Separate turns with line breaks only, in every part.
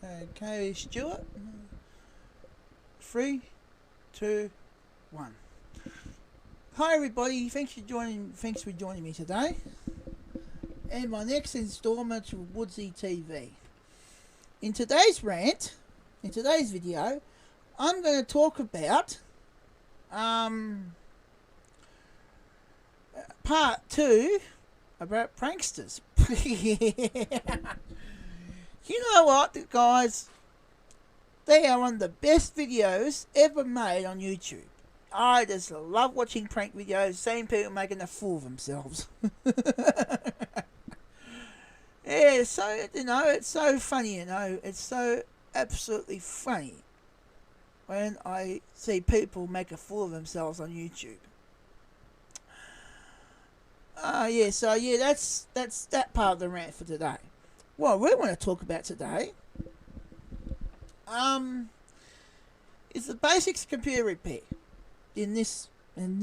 Okay, Stuart. 3, 2, 1. Hi everybody, thanks for joining me today. And my next instalment of WoodsyTV. In today's video, I'm going to talk about part 2 about pranksters. You know what, guys? They are one of the best videos ever made on YouTube. I just love watching prank videos, seeing people making a fool of themselves. Yeah, so, it's so funny, it's so absolutely funny when I see people make a fool of themselves on YouTube. That's that part of the rant for today. What we want to talk about today is the basics of computer repair in this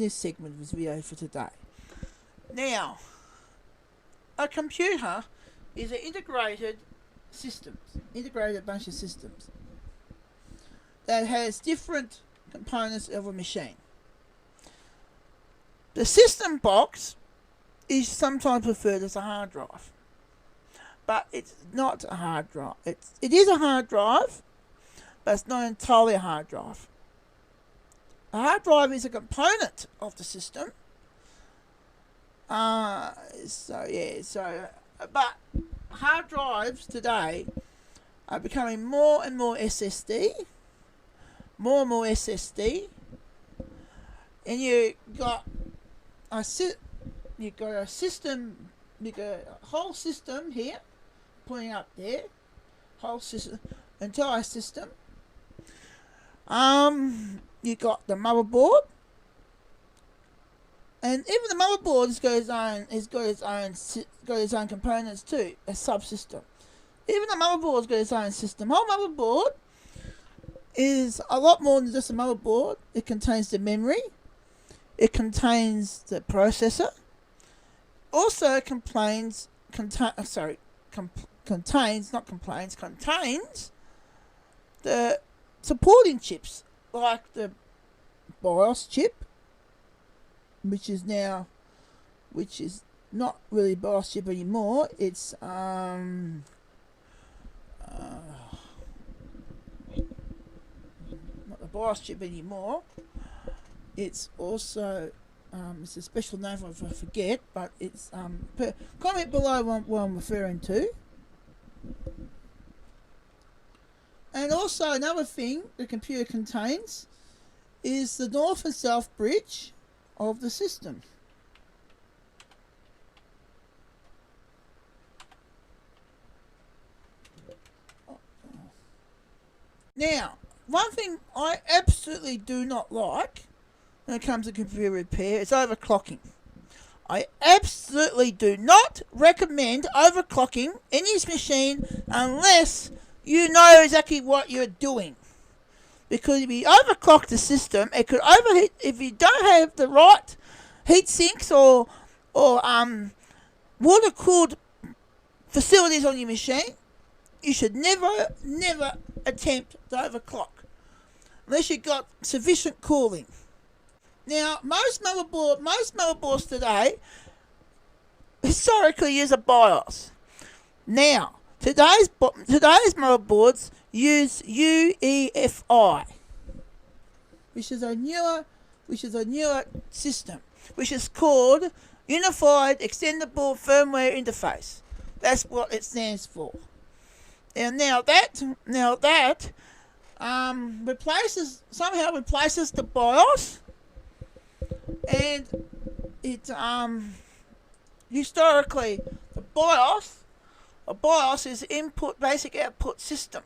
segment of this video for today. Now, a computer is an integrated bunch of systems that has different components of a machine. The system box is sometimes referred as a hard drive, but it's not a hard drive. It is a hard drive, but it's not entirely a hard drive. A hard drive is a component of the system. But hard drives today are becoming more and more SSD, and you got a whole system here, pointing up there, whole system, entire system. You got the motherboard, and even the motherboard has got its own components too, a subsystem. Even the motherboard's got its own system. Whole motherboard is a lot more than just a motherboard. It contains the memory, it contains the processor, also contains the supporting chips, like the BIOS chip, which is not really BIOS chip anymore. It's not the BIOS chip anymore. It's also it's a special name I forget, but it's comment below what I'm referring to. And also another thing the computer contains is the north and south bridge of the system. Now, one thing I absolutely do not like when it comes to computer repair is overclocking. I absolutely do not recommend overclocking any machine unless you know exactly what you're doing. Because if you overclock the system, it could overheat. If you don't have the right heat sinks or water cooled facilities on your machine, you should never attempt to overclock unless you've got sufficient cooling. Now, most motherboards today historically use a BIOS. Now, today's motherboards use UEFI, which is a newer system, which is called Unified Extendable Firmware Interface. That's what it stands for. And now that replaces the BIOS, and it historically a BIOS is input basic output system.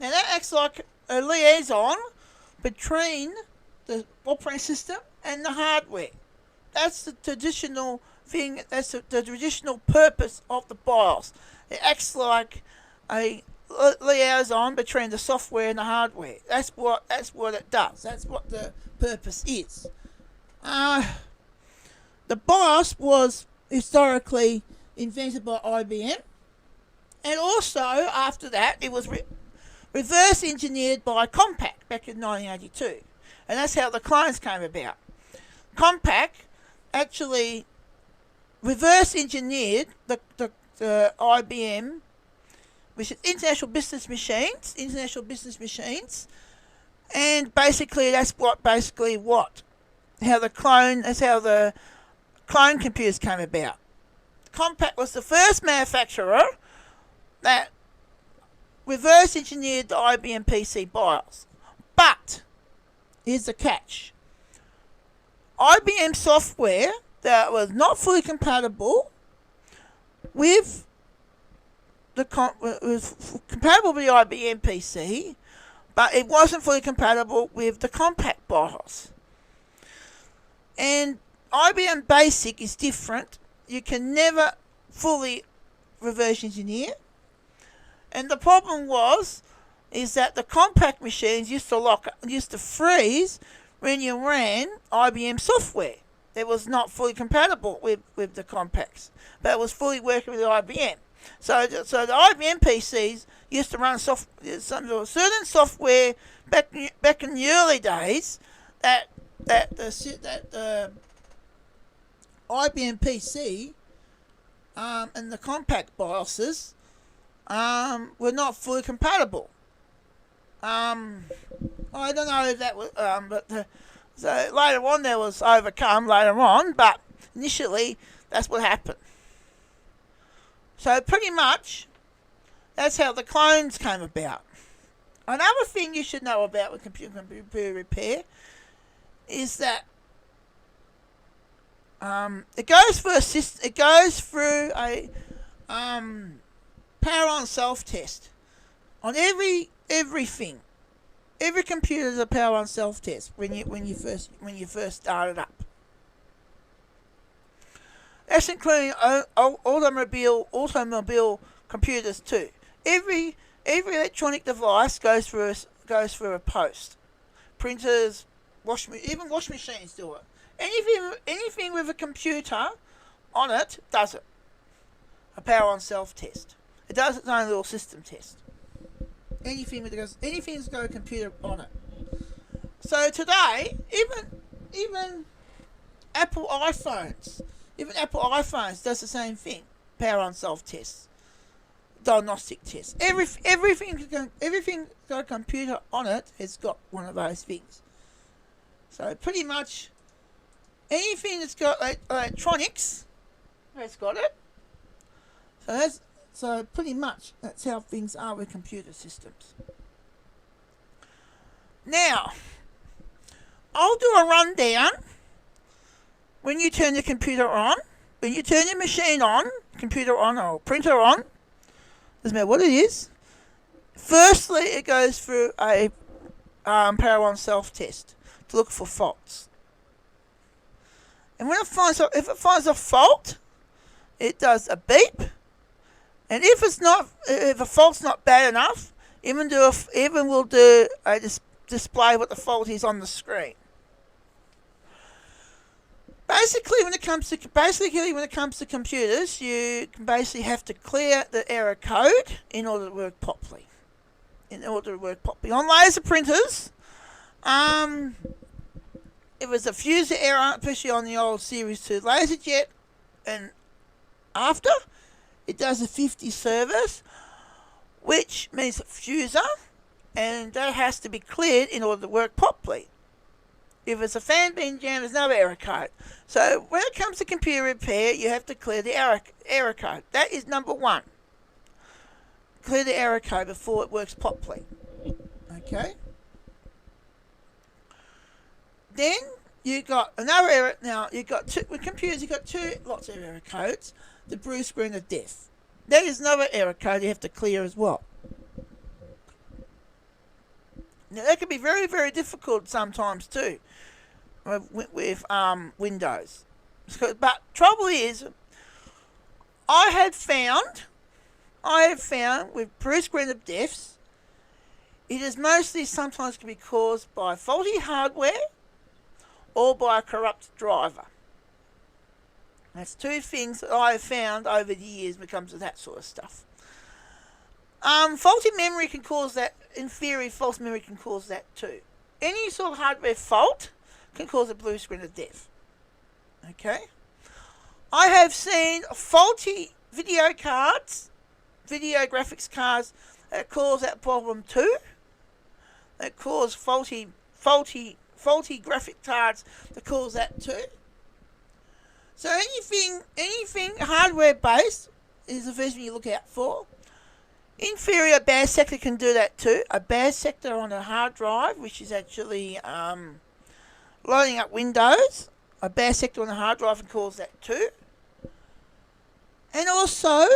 Now that acts like a liaison between the operating system and the hardware. That's the traditional thing. That's the traditional purpose of the BIOS. It acts like a liaison between the software and the hardware. That's what it does. That's what the purpose is. The BIOS was historically invented by IBM, And also, after that, it was reverse engineered by Compaq back in 1982. And that's how the clones came about. Compaq actually reverse engineered the IBM, which is International Business Machines, and basically that's how the clone computers came about. Compaq was the first manufacturer that reverse engineered the IBM PC BIOS. But here's the catch. IBM software that was not fully compatible with was compatible with the IBM PC, but it wasn't fully compatible with the Compaq BIOS. And IBM Basic is different. You can never fully reverse engineer. And the problem is that the Compaq machines used to freeze when you ran IBM software. It was not fully compatible with the Compaqs, but it was fully working with the IBM. So the IBM PCs used to run certain software back in the early days that the IBM PC and the Compaq BIOSes were not fully compatible. I don't know if that was, so later on there was overcome later on, but initially that's what happened. So pretty much that's how the clones came about. Another thing you should know about with computer repair is that it goes through a power on self test on everything. Every computer is a power on self test when you first start it up. That's including automobile computers too. Every electronic device goes through a post. Printers, even wash machines do it. Anything with a computer on it does it. A power on self test. It does its own little system test. Anything that's got a computer on it. So today, even Apple iPhones does the same thing. Power on self tests, diagnostic tests. Everything got a computer on it has got one of those things. So pretty much anything that's got electronics has got it. So pretty much that's how things are with computer systems. Now, I'll do a rundown when you turn the computer on, when you turn your machine on, computer on or printer on, doesn't matter what it is. Firstly, it goes through a power on self test to look for faults. And if it finds a fault, it does a beep. And if a fault's not bad enough, even will do a display what the fault is on the screen. Basically, when it comes to computers, you basically have to clear the error code in order to work properly. On laser printers, if it's a fuser error, especially on the old Series 2 LaserJet, and after, it does a 50 service, which means a fuser, and that has to be cleared in order to work properly. If it's a fan being jammed, there's no error code. So when it comes to computer repair, you have to clear the error code. That is number one. Clear the error code before it works properly. Okay? Then you got another error. Now with computers, you got lots of error codes. The blue screen of death. That is another error code you have to clear as well. Now that can be very, very difficult sometimes too with Windows. But trouble is, I have found with blue screen of deaths, it is mostly sometimes can be caused by faulty hardware or by a corrupt driver. That's two things that I have found over the years when it comes to that sort of stuff. Faulty memory can cause that. In theory, false memory can cause that too. Any sort of hardware fault can cause a blue screen of death. Okay? I have seen faulty video cards, video graphics cards that cause that problem too. That cause faulty graphic cards that cause that too. So anything hardware based is the first thing you look out for. Inferior bad sector can do that too. A bad sector on a hard drive, which is actually loading up Windows, a bad sector on the hard drive can cause that too. And also,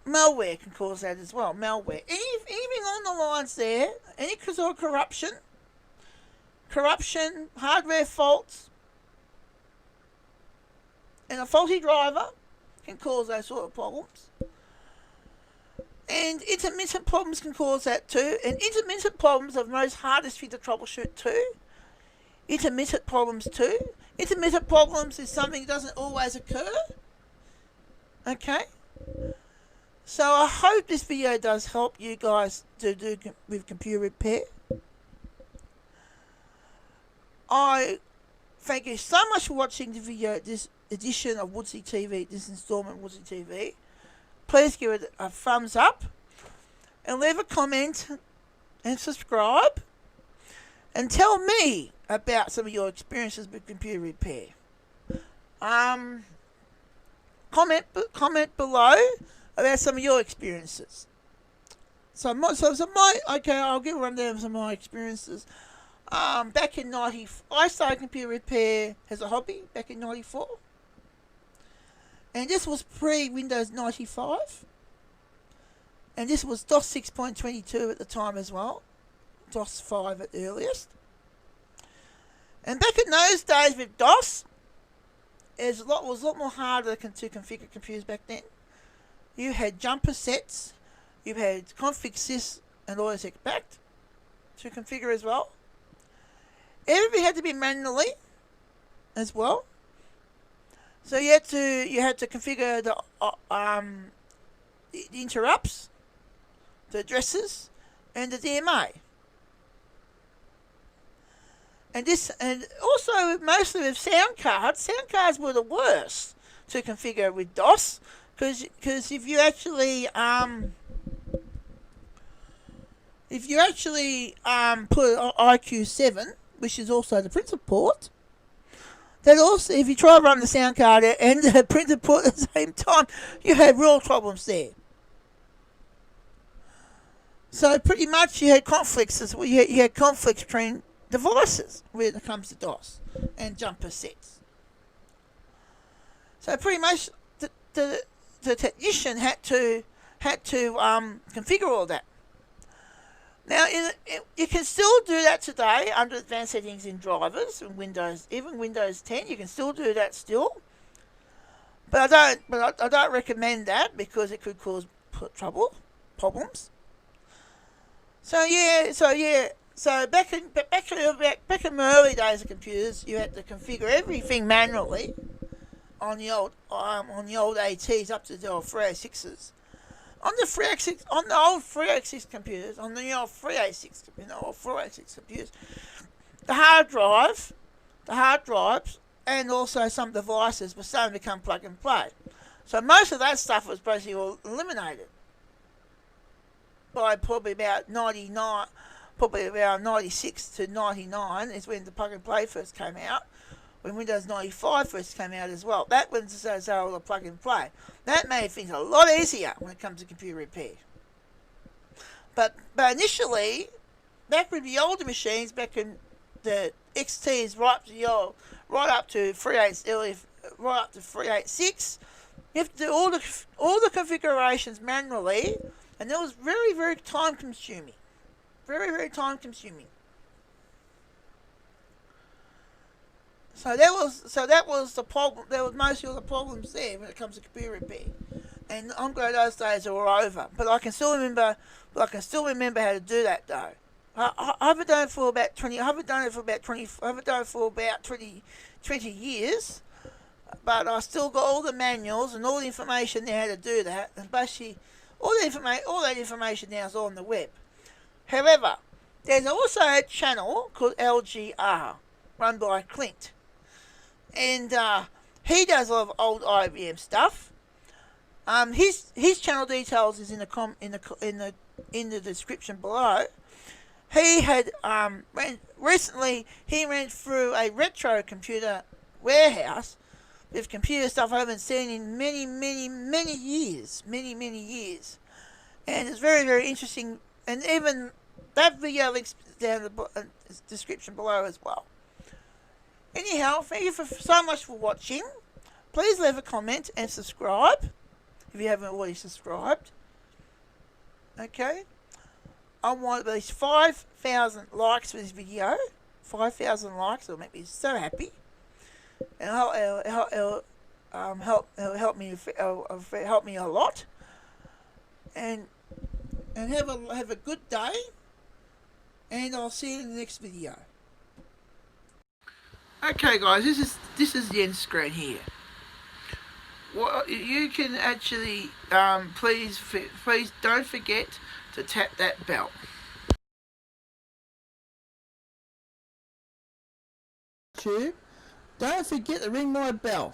malware can cause that as well. Malware. Anything on the lines there, any sort of corruption, hardware faults, and a faulty driver can cause those sort of problems. And intermittent problems can cause that too. And intermittent problems are the most hardest thing to troubleshoot too. Intermittent problems too. Intermittent problems is something that doesn't always occur. Okay? So I hope this video does help you guys to do with computer repair. I thank you so much for watching the video, this edition of WoodsyTV, this installment of WoodsyTV. Please give it a thumbs up and leave a comment and subscribe and tell me about some of your experiences with computer repair. Comment below about some of your experiences. Okay, I'll give a rundown of some of my experiences. Back in I started computer repair as a hobby back in '94. And this was pre-Windows 95. And this was DOS 6.22 at the time as well. DOS 5 at the earliest. And back in those days with DOS, it was a lot more harder to configure computers back then. You had jumper sets, you had config sys and autosec to configure as well. Everything had to be manually as well. So you had to configure the interrupts, the addresses, and the DMA. And also mostly with sound cards. Sound cards were the worst to configure with DOS because if you actually put IQ7, which is also the printer port. That also, if you try to run the sound card and the printer port at the same time, you have real problems there. So pretty much you had conflicts as well. You had conflicts between devices when it comes to DOS and jumper sets. So pretty much the technician had to configure all that. Now, you can still do that today under advanced settings in drivers and Windows, even Windows 10. You can still do that still, but I don't recommend that because it could cause problems. So back in the early days of computers, you had to configure everything manually on the old ATs up to the old 386s. On the old 386 computers, on the old 386 computers, the hard drives, and also some devices were starting to become plug and play. So most of that stuff was basically all eliminated by probably about 99, probably around 96 to 99 is when the plug and play first came out. When Windows 95 first came out as well. That was all the plug and play. That made things a lot easier when it comes to computer repair. But initially, back with the older machines, back in the XTs right up to 386, you have to do all the configurations manually, and that was very, very time consuming. Very, very time consuming. So that was the problem. There was mostly all the problems there when it comes to computer repair, and I'm glad those days are all over. But I can still remember how to do that though. I haven't done it for about 20 years, but I still got all the manuals and all the information there how to do that. And basically, All that information now is on the web. However, there's also a channel called LGR, run by Clint, and he does a lot of old IBM stuff. His channel details is in the description below. He had recently he ran through a retro computer warehouse with computer stuff I haven't seen in many years, and it's very, very interesting. And even that video links down the description below as well. Anyhow, thank you so much for watching. Please leave a comment and subscribe if you haven't already subscribed. Okay, I want at least 5,000 likes for this video. 5,000 likes will make me so happy, and help me a lot. And have a good day, and I'll see you in the next video. Okay, guys, this is the end screen here. Well, you can actually please don't forget to tap that bell. Don't forget to ring my bell.